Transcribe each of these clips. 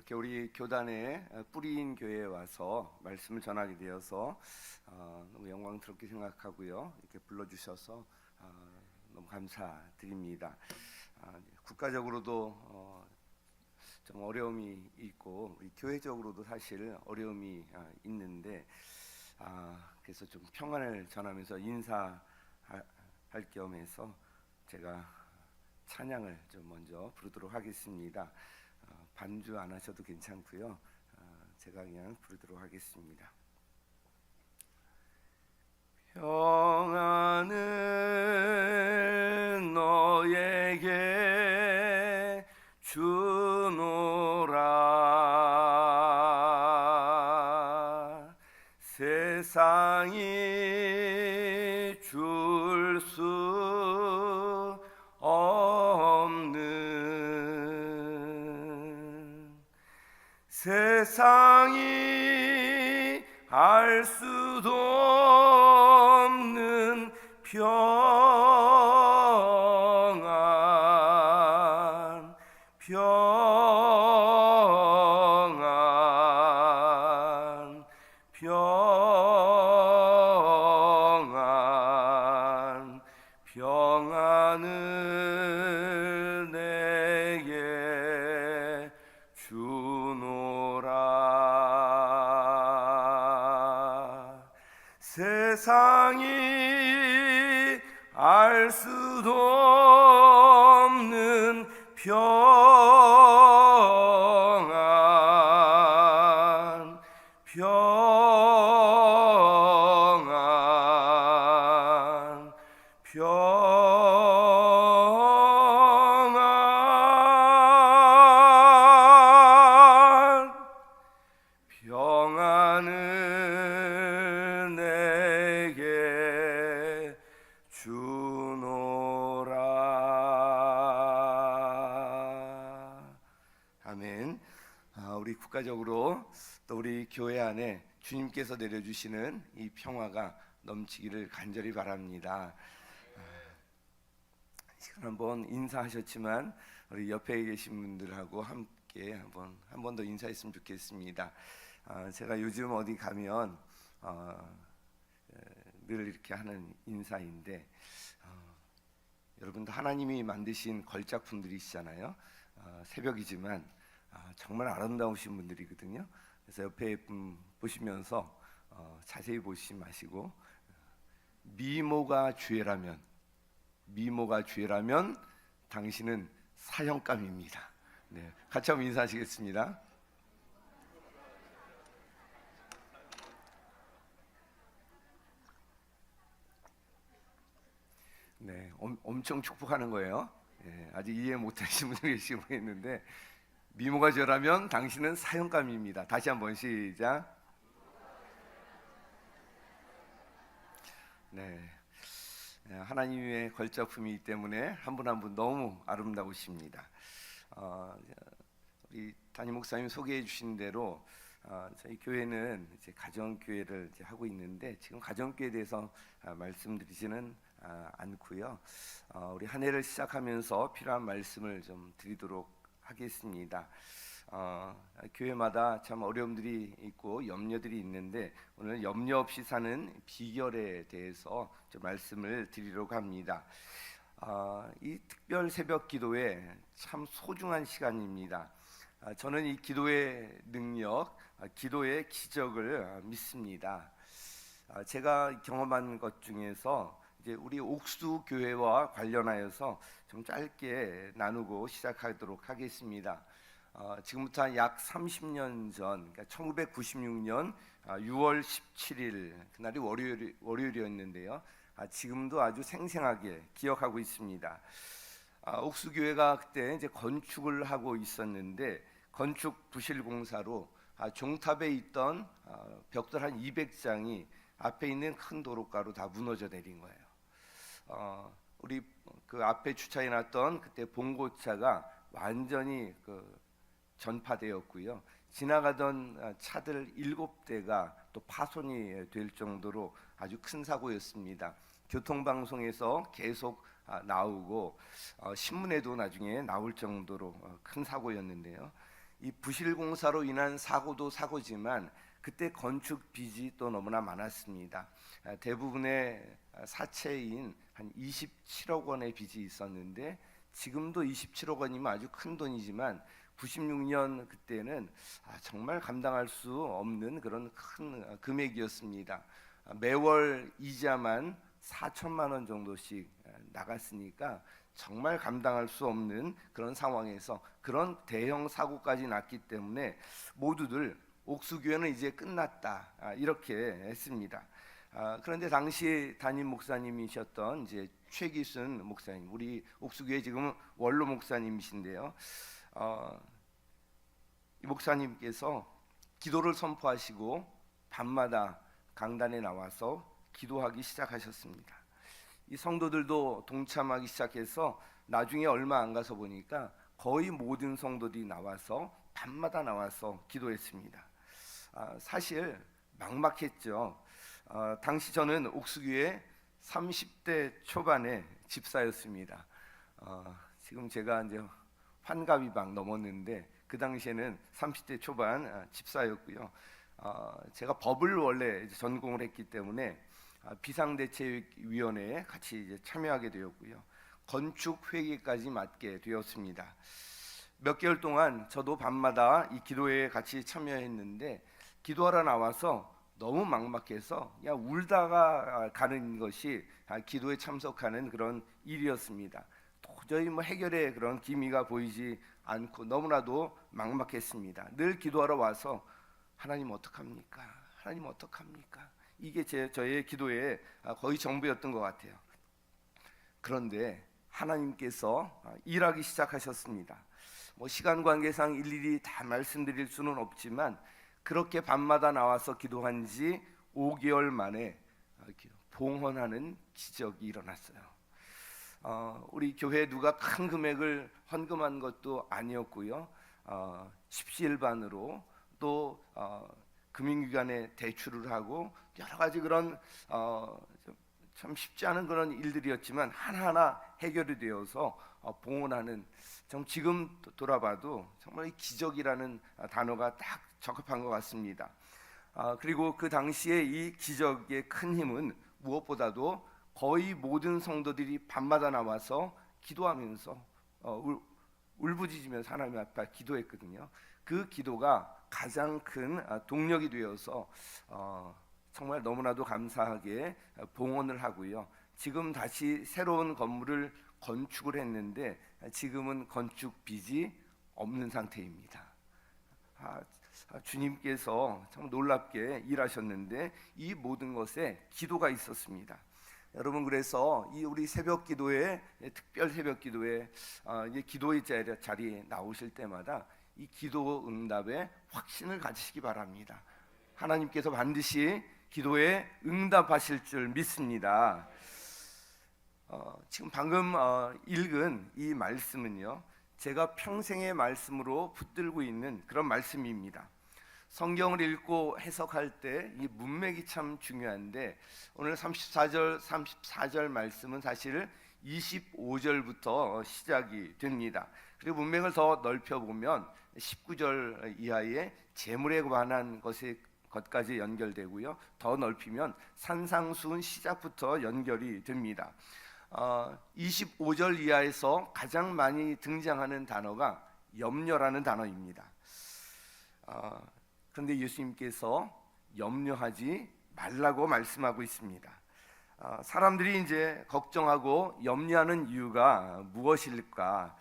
이렇게 우리 교단에 뿌리인 교회에 와서 말씀을 전하게 되어서 너무 영광스럽게 생각하고요. 이렇게 불러주셔서 너무 감사드립니다. 국가적으로도 좀 어려움이 있고 우리 교회적으로도 사실 어려움이 있는데 그래서 좀 평안을 전하면서 인사할 겸해서 제가 찬양을 좀 먼저 부르도록 하겠습니다. 반주 안 하셔도 괜찮고요. 제가 그냥 부르도록 하겠습니다. 평안은 너에게 주노라. 세상이 줄 수 없는, 세상이 알 수도 없는 평안, 평안, 평안, 평안을 내게 주노라. 세상이 알 수도 없는 평안, 평안, 평안, 평안을 내게 주노라. 아멘. 우리 국가적으로 또 우리 교회 안에 주님께서 내려주시는 이 평화가 넘치기를 간절히 바랍니다. 지금 한번 인사하셨지만 우리 옆에 계신 분들하고 함께 한 번 더 인사했으면 좋겠습니다. 제가 요즘 어디 가면 늘 이렇게 하는 인사인데, 여러분도 하나님이 만드신 걸작품들이시잖아요. 새벽이지만 정말 아름다우신 분들이거든요. 그래서 옆에 분 보시면서 자세히 보시지 마시고, 미모가 죄라면 당신은 사형감입니다. 네, 같이 한번 인사하시겠습니다. 네, 엄청 축복하는 거예요. 네, 아직 이해 못하시는 분들 계시고 있는데, 미모가 죄라면 당신은 사형감입니다. 다시 한번 시작. 네, 하나님의 걸작품이기 때문에 한 분 한 분 너무 아름다우십니다. 우리 담임 목사님 소개해 주신 대로 저희 교회는 이제 가정교회를 이제 하고 있는데, 지금 가정교회에 대해서 말씀드리지는 않고요. 우리 한 해를 시작하면서 필요한 말씀을 좀 드리도록 하겠습니다. 교회마다 참 어려움들이 있고 염려들이 있는데, 오늘 염려 없이 사는 비결에 대해서 좀 말씀을 드리려고 합니다. 이 특별 새벽 기도에 참 소중한 시간입니다. 저는 이 기도의 능력, 기도의 기적을 믿습니다. 제가 경험한 것 중에서 이제 우리 옥수 교회와 관련하여서 좀 짧게 나누고 시작하도록 하겠습니다. 지금부터 약 30년 전, 그러니까 1996년 6월 17일 그날이 월요일이었는데요. 지금도 아주 생생하게 기억하고 있습니다. 옥수교회가 그때 이제 건축을 하고 있었는데, 건축 부실 공사로 종탑에 있던 벽돌 한 200장이 앞에 있는 큰 도로가로 다 무너져 내린 거예요. 우리 그 앞에 주차해 놨던 그때 봉고차가 완전히 전파되었고요. 지나가던 차들 7대가 또 파손이 될 정도로 아주 큰 사고였습니다. 교통방송에서 계속 나오고 신문에도 나중에 나올 정도로 큰 사고였는데요. 이 부실 공사로 인한 사고도 사고지만 그때 건축 빚이 또 너무나 많았습니다. 대부분의 사채인 한 27억 원의 빚이 있었는데 지금도 27억 원이면 아주 큰 돈이지만 96년 그때는 정말 감당할 수 없는 그런 큰 금액이었습니다. 매월 이자만 4천만 원 정도씩 나갔으니까 정말 감당할 수 없는 그런 상황에서 그런 대형 사고까지 났기 때문에 모두들 옥수교회는 이제 끝났다 이렇게 했습니다. 그런데 당시 담임 목사님이셨던 이제 최기순 목사님, 우리 옥수교회 지금 원로 목사님이신데요. 이 목사님께서 기도를 선포하시고 밤마다 강단에 나와서 기도하기 시작하셨습니다. 이 성도들도 동참하기 시작해서 나중에 얼마 안 가서 보니까 거의 모든 성도들이 나와서 밤마다 나와서 기도했습니다. 사실 막막했죠. 당시 저는 옥수교회 30대 초반의 집사였습니다. 지금 제가 이제 환갑이 막 넘었는데 그 당시에는 30대 초반 집사였고요. 제가 법을 원래 전공을 했기 때문에 비상대책위원회에 같이 이제 참여하게 되었고요. 건축회의까지 맡게 되었습니다. 몇 개월 동안 저도 밤마다 이 기도회에 같이 참여했는데 기도하러 나와서 너무 막막해서 그냥 울다가 가는 것이 기도에 참석하는 그런 일이었습니다. 도저히 뭐 해결의 그런 기미가 보이지 않고 너무나도 막막했습니다. 늘 기도하러 와서 하나님 어떡합니까? 하나님 어떡합니까? 이게 저의 기도의 거의 전부였던 것 같아요. 그런데 하나님께서 일하기 시작하셨습니다. 뭐 시간 관계상 일일이 다 말씀드릴 수는 없지만 그렇게 밤마다 나와서 기도한 지 5개월 만에 봉헌하는 기적이 일어났어요. 우리 교회에 누가 큰 금액을 헌금한 것도 아니었고요. 십시일반으로 또 금융기관에 대출을 하고 여러 가지 그런 참 쉽지 않은 그런 일들이었지만 하나하나 해결이 되어서 봉헌하는, 지금 돌아봐도 정말 기적이라는 단어가 딱 적합한 것 같습니다. 그리고 그 당시에 이 기적의 큰 힘은 무엇보다도 거의 모든 성도들이 밤마다 나와서 기도하면서 울부짖으면서 하나님 앞에 기도했거든요. 그 기도가 가장 큰 동력이 되어서 정말 너무나도 감사하게 봉헌을 하고요. 지금 다시 새로운 건물을 건축을 했는데 지금은 건축 빚이 없는 상태입니다. 주님께서 참 놀랍게 일하셨는데 이 모든 것에 기도가 있었습니다. 여러분, 그래서 이 우리 새벽 기도회, 특별 새벽 기도회, 기도의 자리에 나오실 때마다 이 기도 응답에 확신을 가지시기 바랍니다. 하나님께서 반드시 기도에 응답하실 줄 믿습니다. 지금 방금 읽은 이 말씀은요, 제가 평생의 말씀으로 붙들고 있는 그런 말씀입니다. 성경을 읽고 해석할 때 이 문맥이 참 중요한데 오늘 34절 말씀은 사실 25절부터 시작이 됩니다. 그리고 문맥을 더 넓혀보면 19절 이하의 재물에 관한 것까지 연결되고요. 더 넓히면 산상수훈 시작부터 연결이 됩니다. 25절 이하에서 가장 많이 등장하는 단어가 염려라는 단어입니다. 그런데 예수님께서 염려하지 말라고 말씀하고 있습니다. 사람들이 이제 걱정하고 염려하는 이유가 무엇일까?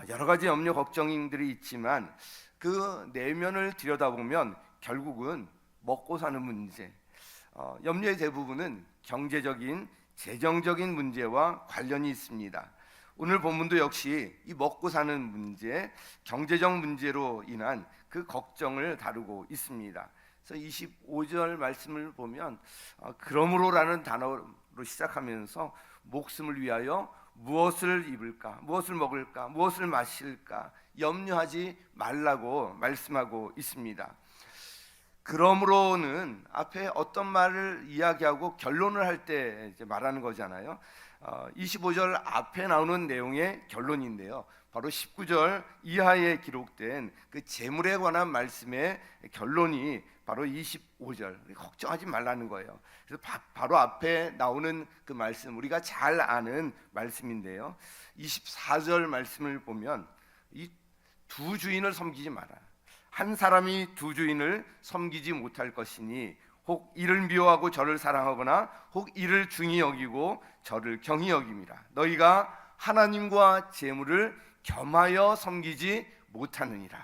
여러 가지 염려 걱정들이 있지만 그 내면을 들여다보면 결국은 먹고 사는 문제, 염려의 대부분은 경제적인, 재정적인 문제와 관련이 있습니다. 오늘 본문도 역시 이 먹고 사는 문제, 경제적 문제로 인한 그 걱정을 다루고 있습니다. 그래서 25절 말씀을 보면 그러므로라는 단어로 시작하면서 목숨을 위하여 무엇을 입을까, 무엇을 먹을까, 무엇을 마실까 염려하지 말라고 말씀하고 있습니다. 그러므로는 앞에 어떤 말을 이야기하고 결론을 할 때 이제 말하는 거잖아요. 25절 앞에 나오는 내용의 결론인데요. 바로 19절 이하에 기록된 그 재물에 관한 말씀의 결론이 바로 25절, 걱정하지 말라는 거예요. 그래서 바로 앞에 나오는 그 말씀, 우리가 잘 아는 말씀인데요, 24절 말씀을 보면 이 두 주인을 섬기지 마라. 한 사람이 두 주인을 섬기지 못할 것이니 혹 이를 미워하고 저를 사랑하거나 혹 이를 중히 여기고 저를 경히 여김이라. 너희가 하나님과 재물을 겸하여 섬기지 못하느니라.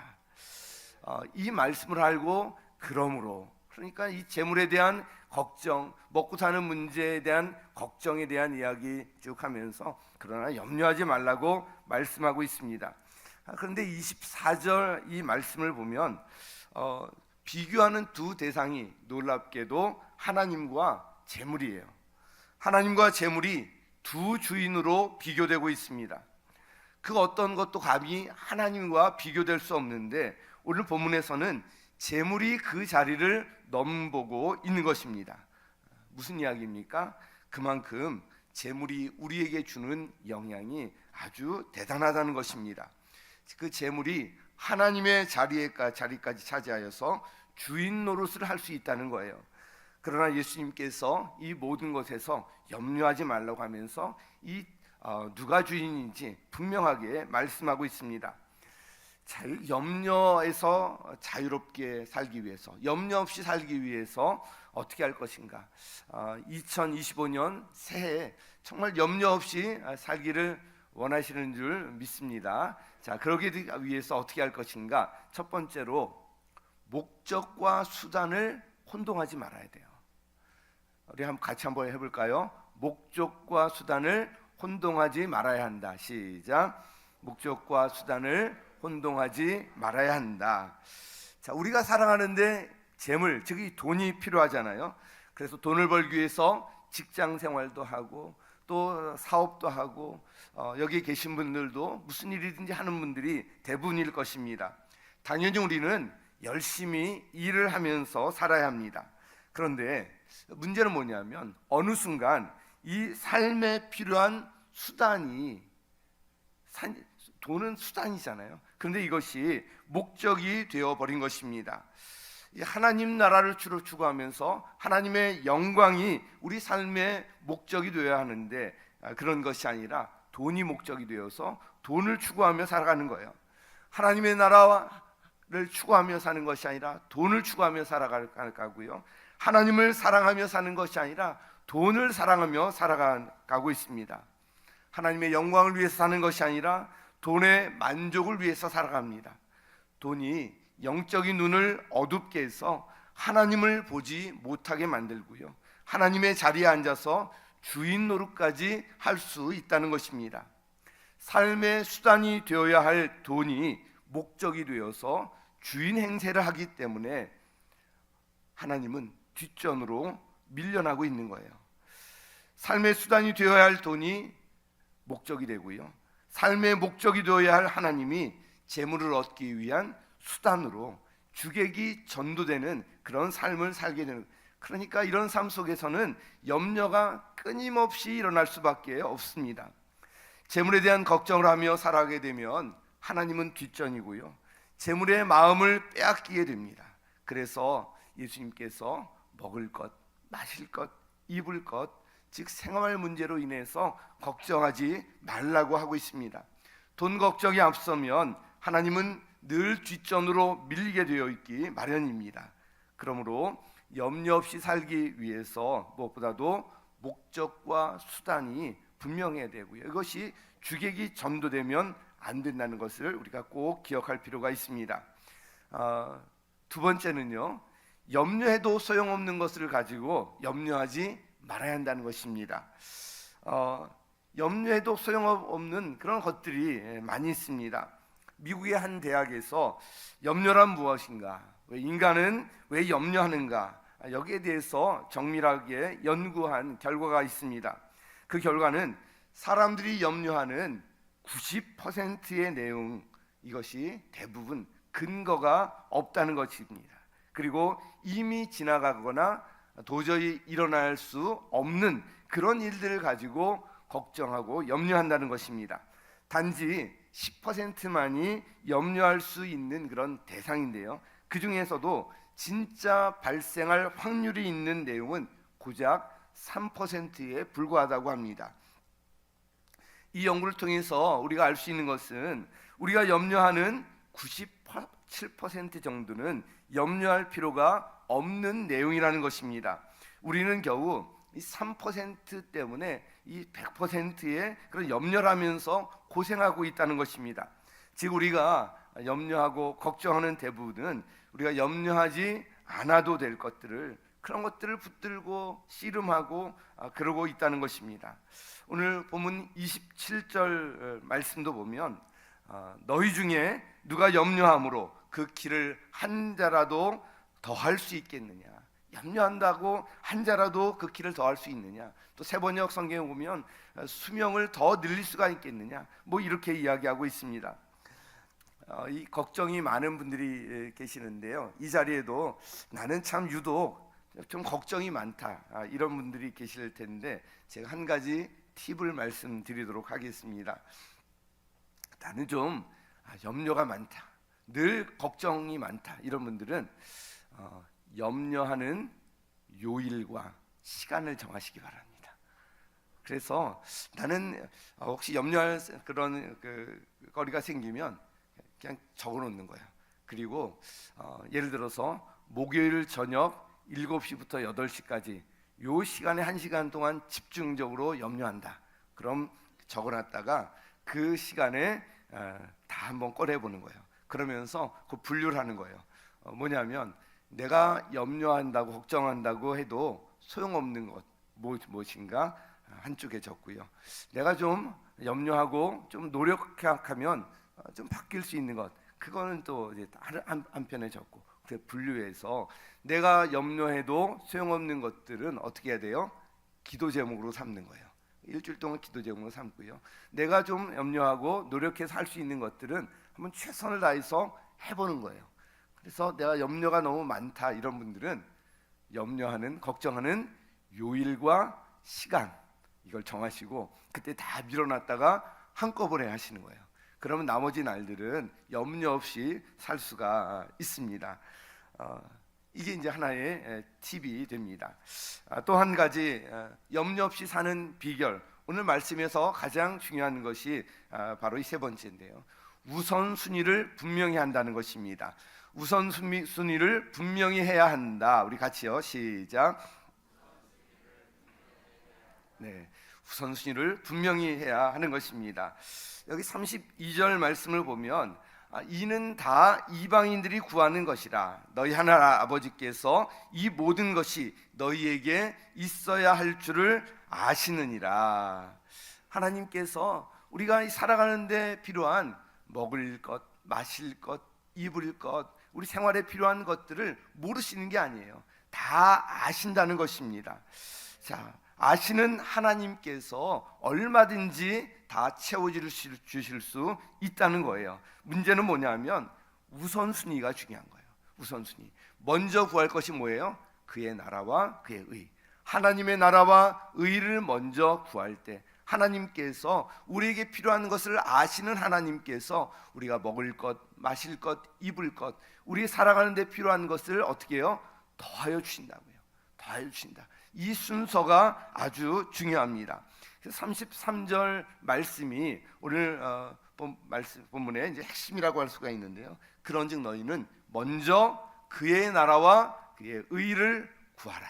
이 말씀을 알고 그러므로, 그러니까 이 재물에 대한 걱정, 먹고 사는 문제에 대한 걱정에 대한 이야기 쭉 하면서 그러나 염려하지 말라고 말씀하고 있습니다. 그런데 24절 이 말씀을 보면 비교하는 두 대상이 놀랍게도 하나님과 재물이에요. 하나님과 재물이 두 주인으로 비교되고 있습니다. 그 어떤 것도 감히 하나님과 비교될 수 없는데 오늘 본문에서는 재물이 그 자리를 넘보고 있는 것입니다. 무슨 이야기입니까? 그만큼 재물이 우리에게 주는 영향이 아주 대단하다는 것입니다. 그 재물이 하나님의 자리까지 차지하여서 주인 노릇을 할 수 있다는 거예요. 그러나 예수님께서 이 모든 것에서 염려하지 말라고 하면서 누가 주인인지 분명하게 말씀하고 있습니다. 염려에서 자유롭게 살기 위해서, 염려 없이 살기 위해서 어떻게 할 것인가? 2025년 새해에 정말 염려 없이 살기를 원하시는 줄 믿습니다. 자, 그러기 위해서 어떻게 할 것인가? 첫 번째로 목적과 수단을 혼동하지 말아야 돼요. 우리 같이 한번 해볼까요? 목적과 수단을 혼동하지 말아야 한다. 시작. 목적과 수단을 혼동하지 말아야 한다. 자, 우리가 살아가는데 재물, 즉 이 돈이 필요하잖아요. 그래서 돈을 벌기 위해서 직장 생활도 하고 또 사업도 하고 여기 계신 분들도 무슨 일이든지 하는 분들이 대부분일 것입니다. 당연히 우리는 열심히 일을 하면서 살아야 합니다. 그런데 문제는 뭐냐면 어느 순간 이 삶에 필요한 수단이, 돈은 수단이잖아요. 그런데 이것이 목적이 되어버린 것입니다. 하나님 나라를 주로 추구하면서 하나님의 영광이 우리 삶의 목적이 되어야 하는데 그런 것이 아니라 돈이 목적이 되어서 돈을 추구하며 살아가는 거예요. 하나님의 나라를 추구하며 사는 것이 아니라 돈을 추구하며 살아가고요. 하나님을 사랑하며 사는 것이 아니라 돈을 사랑하며 살아가고 있습니다. 하나님의 영광을 위해서 사는 것이 아니라 돈의 만족을 위해서 살아갑니다. 돈이 영적인 눈을 어둡게 해서 하나님을 보지 못하게 만들고요, 하나님의 자리에 앉아서 주인 노릇까지 할 수 있다는 것입니다. 삶의 수단이 되어야 할 돈이 목적이 되어서 주인 행세를 하기 때문에 하나님은 뒷전으로 밀려나고 있는 거예요. 삶의 수단이 되어야 할 돈이 목적이 되고요, 삶의 목적이 되어야 할 하나님이 재물을 얻기 위한 수단으로 주객이 전도되는 그런 삶을 살게 되는, 그러니까 이런 삶 속에서는 염려가 끊임없이 일어날 수밖에 없습니다. 재물에 대한 걱정을 하며 살아가게 되면 하나님은 뒷전이고요, 재물의 마음을 빼앗기게 됩니다. 그래서 예수님께서 먹을 것, 마실 것, 입을 것, 즉 생활 문제로 인해서 걱정하지 말라고 하고 있습니다. 돈 걱정이 앞서면 하나님은 늘 뒷전으로 밀리게 되어 있기 마련입니다. 그러므로 염려 없이 살기 위해서 무엇보다도 목적과 수단이 분명해야 되고요, 이것이 주객이 전도되면 안 된다는 것을 우리가 꼭 기억할 필요가 있습니다. 두 번째는요, 염려해도 소용없는 것을 가지고 염려하지 말아야 한다는 것입니다. 염려해도 소용없는 그런 것들이 많이 있습니다. 미국의 한 대학에서 염려란 무엇인가, 인간은 왜 염려하는가, 여기에 대해서 정밀하게 연구한 결과가 있습니다. 그 결과는 사람들이 염려하는 90%의 내용, 이것이 대부분 근거가 없다는 것입니다. 그리고 이미 지나가거나 도저히 일어날 수 없는 그런 일들을 가지고 걱정하고 염려한다는 것입니다. 단지 10%만이 염려할 수 있는 그런 대상인데요. 그 중에서도 진짜 발생할 확률이 있는 내용은 고작 3%에 불과하다고 합니다. 이 연구를 통해서 우리가 알 수 있는 것은 우리가 염려하는 97% 정도는 염려할 필요가 없는 내용이라는 것입니다. 우리는 겨우 이 3% 때문에 이 100%의 그런 염려를 하면서 고생하고 있다는 것입니다. 즉 우리가 염려하고 걱정하는 대부분은 우리가 염려하지 않아도 될 것들을, 그런 것들을 붙들고 씨름하고 그러고 있다는 것입니다. 오늘 본문 27절 말씀도 보면 너희 중에 누가 염려함으로 그 길을 한 자라도 더할 수 있겠느냐. 염려한다고 한 자라도 그 길을 더할 수 있느냐. 또 세번역 성경에 보면 수명을 더 늘릴 수가 있겠느냐. 뭐 이렇게 이야기하고 있습니다. 이 걱정이 많은 분들이 계시는데요. 이 자리에도 나는 참 유독 좀 걱정이 많다 이런 분들이 계실 텐데 제가 한 가지 팁을 말씀드리도록 하겠습니다. 나는 좀 염려가 많다, 늘 걱정이 많다 이런 분들은 염려하는 요일과 시간을 정하시기 바랍니다. 그래서 나는 혹시 염려할 그런 거리가 생기면 그냥 적어놓는 거예요. 그리고 예를 들어서 목요일 저녁 7시부터 8시까지 요 시간에 1시간 동안 집중적으로 염려한다. 그럼 적어놨다가 그 시간에 다 한번 꺼내보는 거예요. 그러면서 그 분류를 하는 거예요. 뭐냐면 내가 염려한다고 걱정한다고 해도 소용없는 것 무엇인가 한쪽에 적고요. 내가 좀 염려하고 좀 노력하면 좀 바뀔 수 있는 것, 그거는 또 이제 한편에 적고, 그 분류해서 내가 염려해도 소용없는 것들은 어떻게 해야 돼요? 기도 제목으로 삼는 거예요. 일주일 동안 기도 제목으로 삼고요. 내가 좀 염려하고 노력해서 할 수 있는 것들은 한번 최선을 다해서 해보는 거예요. 그래서 내가 염려가 너무 많다 이런 분들은 염려하는, 걱정하는 요일과 시간 이걸 정하시고 그때 다 밀어놨다가 한꺼번에 하시는 거예요. 그러면 나머지 날들은 염려 없이 살 수가 있습니다. 이게 이제 하나의 팁이 됩니다. 또 한 가지 염려 없이 사는 비결, 오늘 말씀에서 가장 중요한 것이 바로 이 세 번째인데요. 우선순위를 분명히 한다는 것입니다. 우선순위를 분명히 해야 한다. 우리 같이요. 시작. 네, 우선순위를 분명히 해야 하는 것입니다. 여기 32절 말씀을 보면 이는 다 이방인들이 구하는 것이라 너희 하나님 아버지께서 이 모든 것이 너희에게 있어야 할 줄을 아시느니라. 하나님께서 우리가 살아가는 데 필요한 먹을 것, 마실 것, 입을 것, 우리 생활에 필요한 것들을 모르시는 게 아니에요. 다 아신다는 것입니다. 자, 아시는 하나님께서 얼마든지 다 채워주실 수 있다는 거예요. 문제는 뭐냐면 우선순위가 중요한 거예요. 우선순위. 먼저 구할 것이 뭐예요? 그의 나라와 그의 의. 하나님의 나라와 의를 먼저 구할 때 하나님께서 우리에게 필요한 것을 아시는 하나님께서 우리가 먹을 것, 마실 것, 입을 것, 우리 살아가는 데 필요한 것을 어떻게 해요? 더하여 주신다고요. 더하여 주신다. 이 순서가 아주 중요합니다. 33절 말씀이 오늘 본문의 이제 핵심이라고 할 수가 있는데요. 그런즉 너희는 먼저 그의 나라와 그의 의를 구하라.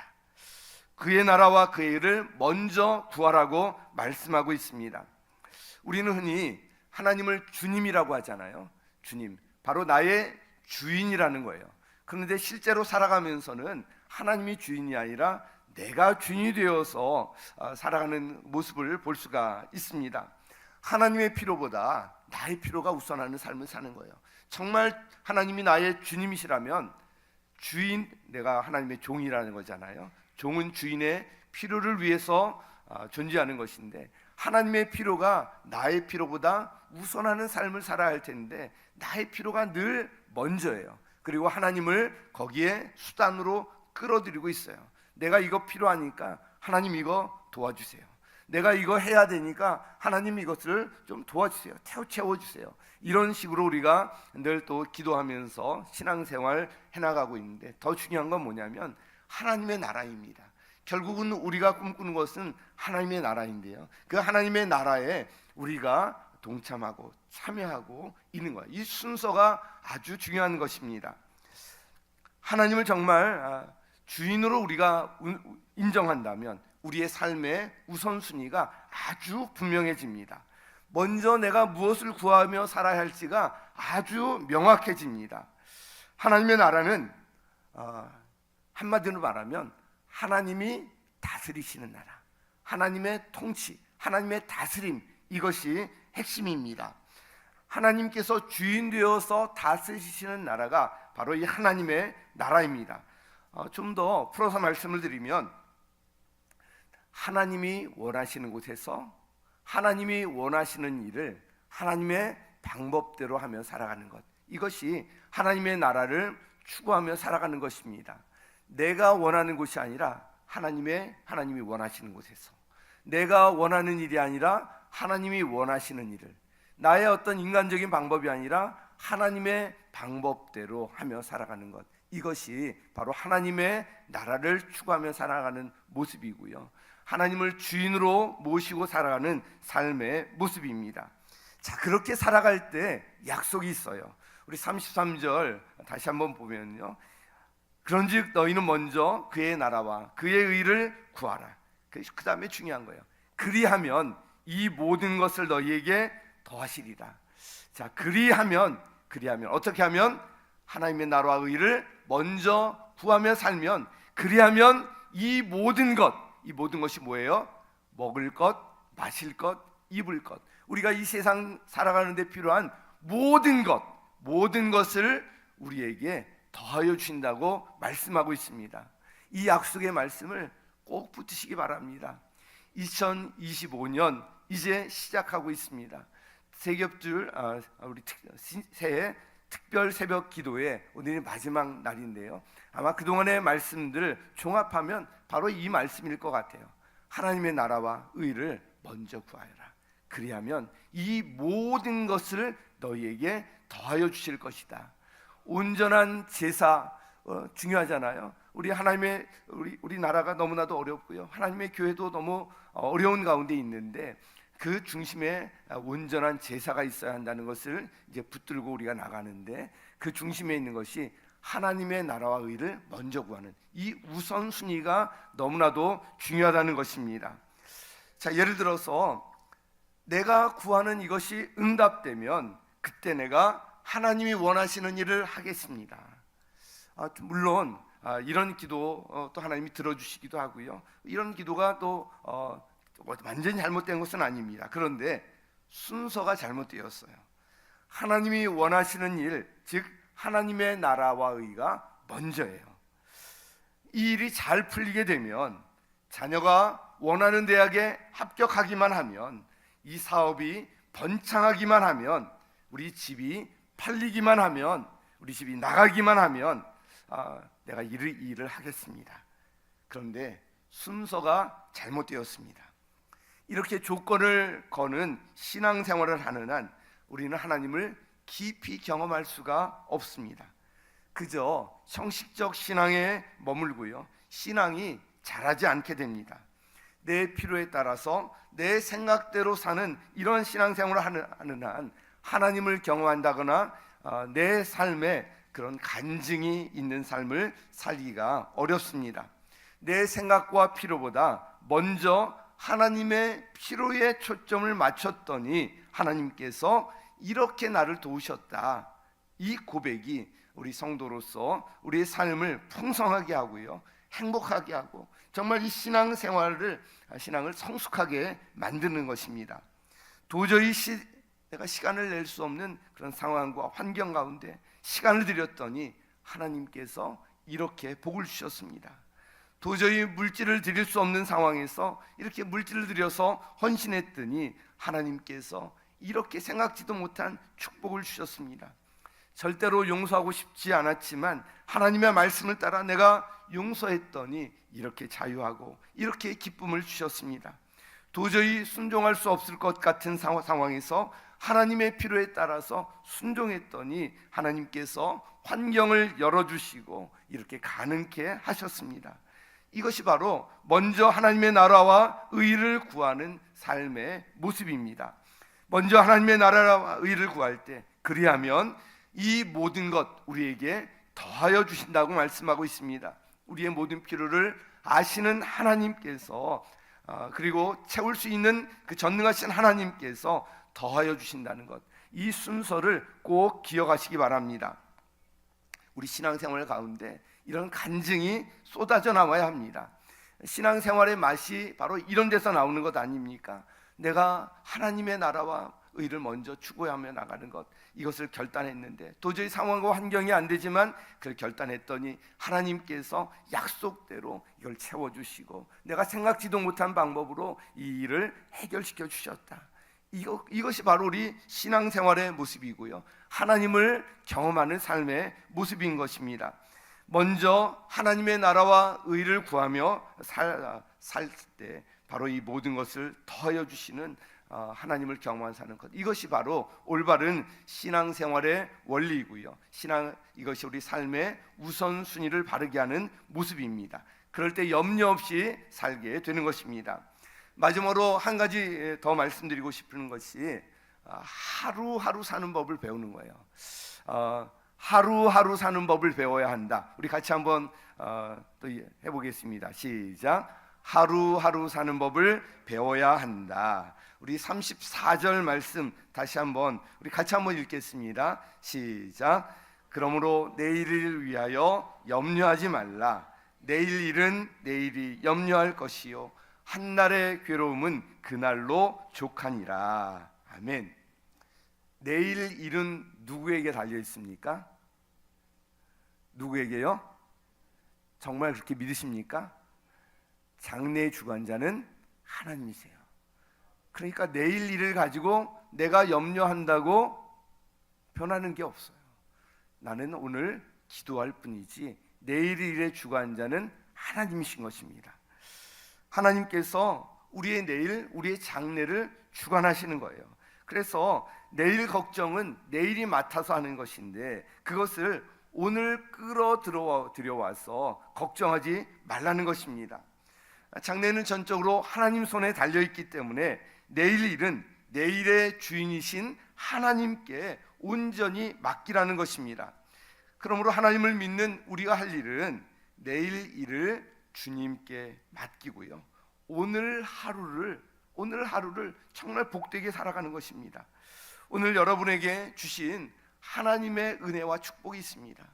그의 나라와 그의 의를 먼저 구하라고 말씀하고 있습니다. 우리는 흔히 하나님을 주님이라고 하잖아요. 주님, 바로 나의 주인이라는 거예요. 그런데 실제로 살아가면서는 하나님이 주인이 아니라 내가 주인이 되어서 살아가는 모습을 볼 수가 있습니다. 하나님의 필요보다 나의 필요가 우선하는 삶을 사는 거예요. 정말 하나님이 나의 주님이시라면 주인, 내가 하나님의 종이라는 거잖아요. 종은 주인의 필요를 위해서 존재하는 것인데 하나님의 필요가 나의 필요보다 우선하는 삶을 살아야 할 텐데 나의 필요가 늘 먼저예요. 그리고 하나님을 거기에 수단으로 끌어들이고 있어요. 내가 이거 필요하니까 하나님 이거 도와주세요. 내가 이거 해야 되니까 하나님 이것을 좀 도와주세요. 채워주세요. 이런 식으로 우리가 늘 또 기도하면서 신앙생활 해나가고 있는데, 더 중요한 건 뭐냐면 하나님의 나라입니다. 결국은 우리가 꿈꾸는 것은 하나님의 나라인데요, 그 하나님의 나라에 우리가 동참하고 참여하고 있는 거예요. 이 순서가 아주 중요한 것입니다. 하나님을 정말 주인으로 우리가 인정한다면 우리의 삶의 우선순위가 아주 분명해집니다. 먼저 내가 무엇을 구하며 살아야 할지가 아주 명확해집니다. 하나님의 나라는 한마디로 말하면 하나님이 다스리시는 나라, 하나님의 통치, 하나님의 다스림, 이것이 핵심입니다. 하나님께서 주인 되어서 다스리시는 나라가 바로 이 하나님의 나라입니다. 좀 더 풀어서 말씀을 드리면, 하나님이 원하시는 곳에서 하나님이 원하시는 일을 하나님의 방법대로 하며 살아가는 것, 이것이 하나님의 나라를 추구하며 살아가는 것입니다. 내가 원하는 곳이 아니라 하나님이 원하시는 곳에서, 내가 원하는 일이 아니라 하나님이 원하시는 일을, 나의 어떤 인간적인 방법이 아니라 하나님의 방법대로 하며 살아가는 것, 이것이 바로 하나님의 나라를 추구하며 살아가는 모습이고요, 하나님을 주인으로 모시고 살아가는 삶의 모습입니다. 자, 그렇게 살아갈 때 약속이 있어요. 우리 33절 다시 한번 보면요, 그런즉 너희는 먼저 그의 나라와 그의 의를 구하라. 그 다음에 중요한 거예요. 그리하면 이 모든 것을 너희에게 더하시리라. 자, 그리하면 어떻게 하면? 하나님의 나라와 의를 먼저 구하며 살면, 그리하면 이 모든 것이 뭐예요? 먹을 것, 마실 것, 입을 것, 우리가 이 세상 살아가는 데 필요한 모든 것을 우리에게 더하여 주신다고 말씀하고 있습니다. 이 약속의 말씀을 꼭 붙으시기 바랍니다. 2025년 이제 시작하고 있습니다. 세겹줄 우리 새해 특별 새벽 기도회 오늘이 마지막 날인데요, 아마 그동안의 말씀들 종합하면 바로 이 말씀일 것 같아요. 하나님의 나라와 의를 먼저 구하여라. 그리하면 이 모든 것을 너희에게 더하여 주실 것이다. 온전한 제사 중요하잖아요. 우리 나라가 너무나도 어렵고요, 하나님의 교회도 너무 어려운 가운데 있는데, 그 중심에 온전한 제사가 있어야 한다는 것을 이제 붙들고 우리가 나가는데, 그 중심에 있는 것이 하나님의 나라와 의를 먼저 구하는 이 우선순위가 너무나도 중요하다는 것입니다. 자, 예를 들어서 내가 구하는 이것이 응답되면 그때 내가 하나님이 원하시는 일을 하겠습니다. 물론 이런 기도 또 하나님이 들어주시기도 하고요, 이런 기도가 또 완전히 잘못된 것은 아닙니다. 그런데 순서가 잘못되었어요. 하나님이 원하시는 일, 즉 하나님의 나라와 의가 먼저예요. 이 일이 잘 풀리게 되면, 자녀가 원하는 대학에 합격하기만 하면, 이 사업이 번창하기만 하면, 우리 집이 팔리기만 하면, 우리 집이 나가기만 하면 내가 이 일을 하겠습니다. 그런데 순서가 잘못되었습니다. 이렇게 조건을 거는 신앙생활을 하는 한 우리는 하나님을 깊이 경험할 수가 없습니다. 그저 형식적 신앙에 머물고요, 신앙이 자라지 않게 됩니다. 내 필요에 따라서 내 생각대로 사는 이런 신앙생활을 하는 한 하나님을 경험한다거나 내 삶에 그런 간증이 있는 삶을 살기가 어렵습니다. 내 생각과 필요보다 먼저 하나님의 필요에 초점을 맞췄더니 하나님께서 이렇게 나를 도우셨다. 이 고백이 우리 성도로서 우리의 삶을 풍성하게 하고요, 행복하게 하고 정말 이 신앙을 성숙하게 만드는 것입니다. 도저히 내가 시간을 낼 수 없는 그런 상황과 환경 가운데 시간을 드렸더니 하나님께서 이렇게 복을 주셨습니다. 도저히 물질을 드릴 수 없는 상황에서 이렇게 물질을 드려서 헌신했더니 하나님께서 이렇게 생각지도 못한 축복을 주셨습니다. 절대로 용서하고 싶지 않았지만 하나님의 말씀을 따라 내가 용서했더니 이렇게 자유하고 이렇게 기쁨을 주셨습니다. 도저히 순종할 수 없을 것 같은 상황에서 하나님의 필요에 따라서 순종했더니 하나님께서 환경을 열어주시고 이렇게 가능케 하셨습니다. 이것이 바로 먼저 하나님의 나라와 의를 구하는 삶의 모습입니다. 먼저 하나님의 나라와 의를 구할 때 그리하면 이 모든 것 우리에게 더하여 주신다고 말씀하고 있습니다. 우리의 모든 필요를 아시는 하나님께서 그리고 채울 수 있는 그 전능하신 하나님께서 더하여 주신다는 것, 이 순서를 꼭 기억하시기 바랍니다. 우리 신앙생활 가운데 이런 간증이 쏟아져 나와야 합니다. 신앙생활의 맛이 바로 이런 데서 나오는 것 아닙니까? 내가 하나님의 나라와 의를 먼저 추구하며 나가는 것, 이것을 결단했는데 도저히 상황과 환경이 안 되지만 그걸 결단했더니 하나님께서 약속대로 이걸 채워주시고 내가 생각지도 못한 방법으로 이 일을 해결시켜 주셨다. 이것이 바로 우리 신앙생활의 모습이고요, 하나님을 경험하는 삶의 모습인 것입니다. 먼저 하나님의 나라와 의를 구하며 살 때 바로 이 모든 것을 더하여 주시는 하나님을 경험한 사는 것, 이것이 바로 올바른 신앙생활의 원리이고요, 이것이 우리 삶의 우선순위를 바르게 하는 모습입니다. 그럴 때 염려 없이 살게 되는 것입니다. 마지막으로 한 가지 더 말씀드리고 싶은 것이 하루하루 사는 법을 배우는 거예요. 하루하루 사는 법을 배워야 한다. 우리 같이 한번 또 해보겠습니다. 시작. 하루하루 사는 법을 배워야 한다. 우리 34절 말씀 다시 한번 우리 같이 한번 읽겠습니다. 시작. 그러므로 내일을 위하여 염려하지 말라. 내일 일은 내일이 염려할 것이요 한날의 괴로움은 그날로 족하니라. 아멘. 내일 일은 누구에게 달려 있습니까? 누구에게요? 정말 그렇게 믿으십니까? 장래의 주관자는 하나님이세요. 그러니까 내일 일을 가지고 내가 염려한다고 변하는 게 없어요. 나는 오늘 기도할 뿐이지 내일 일의 주관자는 하나님이신 것입니다. 하나님께서 우리의 내일, 우리의 장래를 주관하시는 거예요. 그래서 내일 걱정은 내일이 맡아서 하는 것인데 그것을 오늘 끌어들여와서 걱정하지 말라는 것입니다. 장래는 전적으로 하나님 손에 달려있기 때문에 내일 일은 내일의 주인이신 하나님께 온전히 맡기라는 것입니다. 그러므로 하나님을 믿는 우리가 할 일은 내일 일을 주님께 맡기고요, 오늘 하루를 정말 복되게 살아가는 것입니다. 오늘 여러분에게 주신 하나님의 은혜와 축복이 있습니다.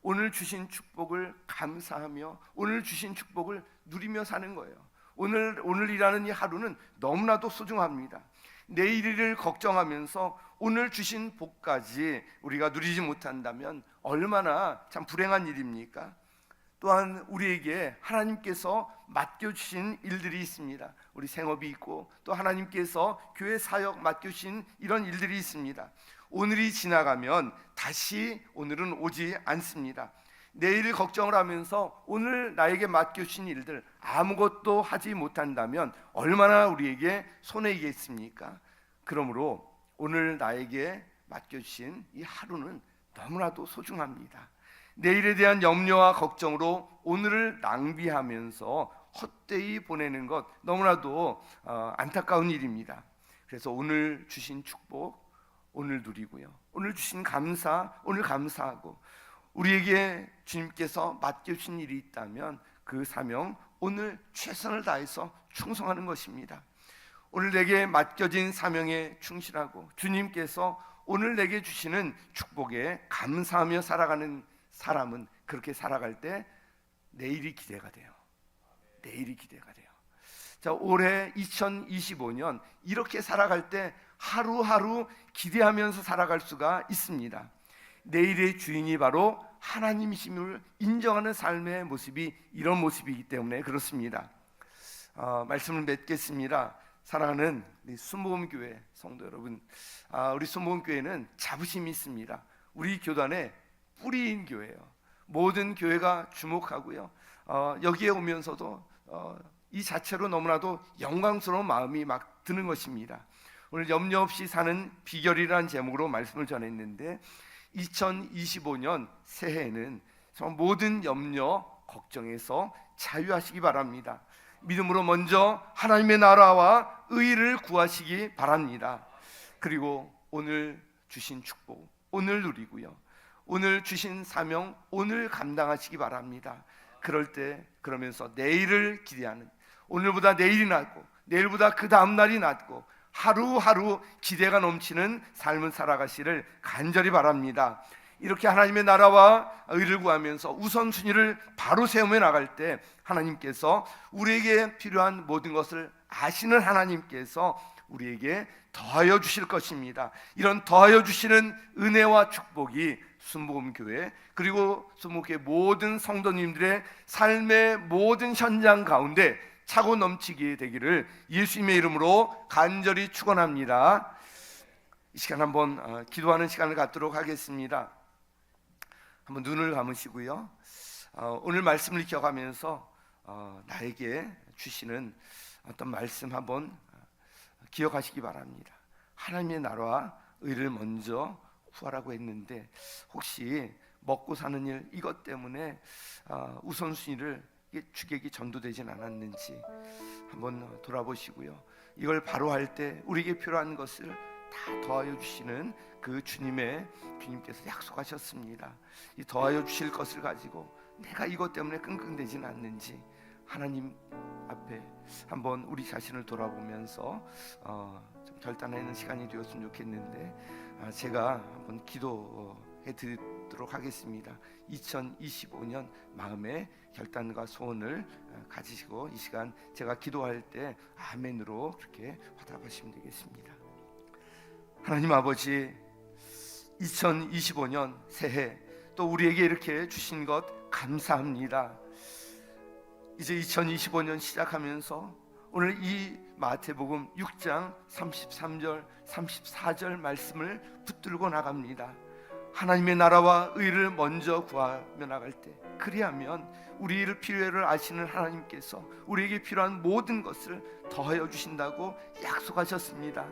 오늘 주신 축복을 감사하며 오늘 주신 축복을 누리며 사는 거예요. 오늘이라는 이 하루는 너무나도 소중합니다. 내일을 걱정하면서 오늘 주신 복까지 우리가 누리지 못한다면 얼마나 참 불행한 일입니까? 또한 우리에게 하나님께서 맡겨주신 일들이 있습니다. 우리 생업이 있고 또 하나님께서 교회 사역 맡겨주신 이런 일들이 있습니다. 오늘이 지나가면 다시 오늘은 오지 않습니다. 내일을 걱정을 하면서 오늘 나에게 맡겨주신 일들 아무것도 하지 못한다면 얼마나 우리에게 손해이겠습니까? 그러므로 오늘 나에게 맡겨주신 이 하루는 너무나도 소중합니다. 내일에 대한 염려와 걱정으로 오늘을 낭비하면서 헛되이 보내는 것 너무나도 안타까운 일입니다. 그래서 오늘 주신 축복 오늘 누리고요, 오늘 주신 감사 오늘 감사하고, 우리에게 주님께서 맡겨주신 일이 있다면 그 사명 오늘 최선을 다해서 충성하는 것입니다. 오늘 내게 맡겨진 사명에 충실하고 주님께서 오늘 내게 주시는 축복에 감사하며 살아가는 사람은 그렇게 살아갈 때 내일이 기대가 돼요. 내일이 기대가 돼요. 자, 올해 2025년 이렇게 살아갈 때 하루하루 기대하면서 살아갈 수가 있습니다. 내일의 주인이 바로 하나님이심을 인정하는 삶의 모습이 이런 모습이기 때문에 그렇습니다. 말씀을 맺겠습니다. 사랑하는 우리 순복음교회 성도 여러분, 우리 순복음교회는 자부심이 있습니다. 우리 교단의 뿌리인 교회예요. 모든 교회가 주목하고요, 여기에 오면서도 이 자체로 너무나도 영광스러운 마음이 막 드는 것입니다. 오늘 염려 없이 사는 비결이라는 제목으로 말씀을 전했는데 2025년 새해에는 정말 모든 염려, 걱정에서 자유하시기 바랍니다. 믿음으로 먼저 하나님의 나라와 의를 구하시기 바랍니다. 그리고 오늘 주신 축복 오늘 누리고요, 오늘 주신 사명 오늘 감당하시기 바랍니다. 그러면서 내일을 기대하는, 오늘보다 내일이 낫고 내일보다 그 다음 날이 낫고 하루하루 기대가 넘치는 삶을 살아가시를 간절히 바랍니다. 이렇게 하나님의 나라와 의를 구하면서 우선순위를 바로 세우며 나갈 때 하나님께서 우리에게 필요한 모든 것을 아시는 하나님께서 우리에게 더하여 주실 것입니다. 이런 더하여 주시는 은혜와 축복이 순복음교회 그리고 순복음교회 모든 성도님들의 삶의 모든 현장 가운데 차고 넘치게 되기를 예수님의 이름으로 간절히 축원합니다. 이 시간 한번 기도하는 시간을 갖도록 하겠습니다. 한번 눈을 감으시고요, 오늘 말씀을 기억하면서 나에게 주시는 어떤 말씀 한번 기억하시기 바랍니다. 하나님의 나라와 의를 먼저 구하라고 했는데 혹시 먹고 사는 일 이것 때문에 우선순위를 주객이 전도되진 않았는지 한번 돌아보시고요, 이걸 바로 할 때 우리에게 필요한 것을 다 더하여 주시는 그 주님께서 약속하셨습니다. 이 더하여 주실 것을 가지고 내가 이것 때문에 끙끙대진 않는지 하나님 앞에 한번 우리 자신을 돌아보면서 좀 결단하는 시간이 되었으면 좋겠는데 제가 한번 기도해 드리도록 하겠습니다. 2025년 마음의 결단과 소원을 가지시고 이 시간 제가 기도할 때 아멘으로 그렇게 화답하시면 되겠습니다. 하나님 아버지, 2025년 새해 또 우리에게 이렇게 주신 것 감사합니다. 이제 2025년 시작하면서 오늘 이 마태복음 6장 33절 34절 말씀을 붙들고 나갑니다. 하나님의 나라와 의를 먼저 구하며 나갈 때, 그리하면 우리를 필요를 아시는 하나님께서 우리에게 필요한 모든 것을 더하여 주신다고 약속하셨습니다.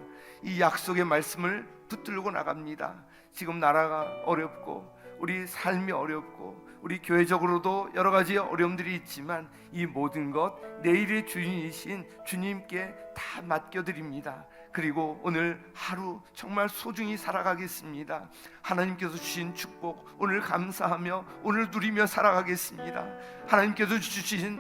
이 약속의 말씀을 붙들고 나갑니다. 지금 나라가 어렵고 우리 삶이 어렵고 우리 교회적으로도 여러 가지 어려움들이 있지만 이 모든 것 내일의 주인이신 주님께 다 맡겨드립니다. 그리고 오늘 하루 정말 소중히 살아가겠습니다. 하나님께서 주신 축복 오늘 감사하며 오늘 누리며 살아가겠습니다. 하나님께서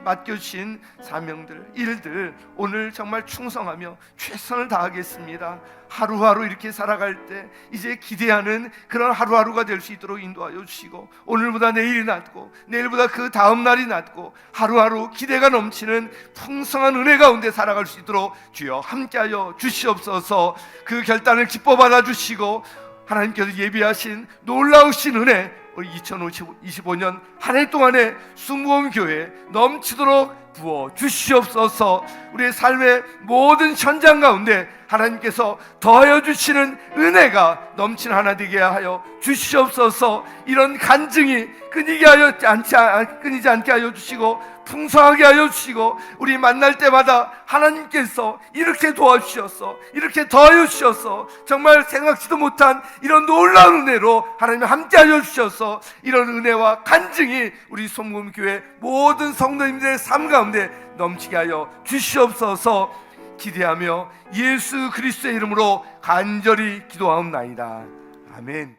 맡겨주신 사명들, 일들 오늘 정말 충성하며 최선을 다하겠습니다. 하루하루 이렇게 살아갈 때 이제 기대하는 그런 하루하루가 될 수 있도록 인도하여 주시고, 오늘보다 내일이 낫고 내일보다 그 다음 날이 낫고 하루하루 기대가 넘치는 풍성한 은혜 가운데 살아갈 수 있도록 주여 함께하여 주시옵소서. 그 결단을 기뻐 받아주시고 하나님께서 예비하신 놀라우신 은혜 우리 2025년 한 해 동안에 순복음교회 넘치도록 부어 주시옵소서. 우리의 삶의 모든 현장 가운데 하나님께서 더하여 주시는 은혜가 넘치는 하나 되게 하여 주시옵소서. 이런 간증이 끊이지 않게 하여 주시고 풍성하게 하여 주시고 우리 만날 때마다 하나님께서 이렇게 도와주셨어, 이렇게 더하여 주셨어, 정말 생각지도 못한 이런 놀라운 은혜로 하나님 함께 하여 주셔서 이런 은혜와 간증이 우리 송금교회 모든 성도님들의 삶 가운데 넘치게 하여 주시옵소서. 기대하며 예수 그리스도의 이름으로 간절히 기도하옵나이다. 아멘.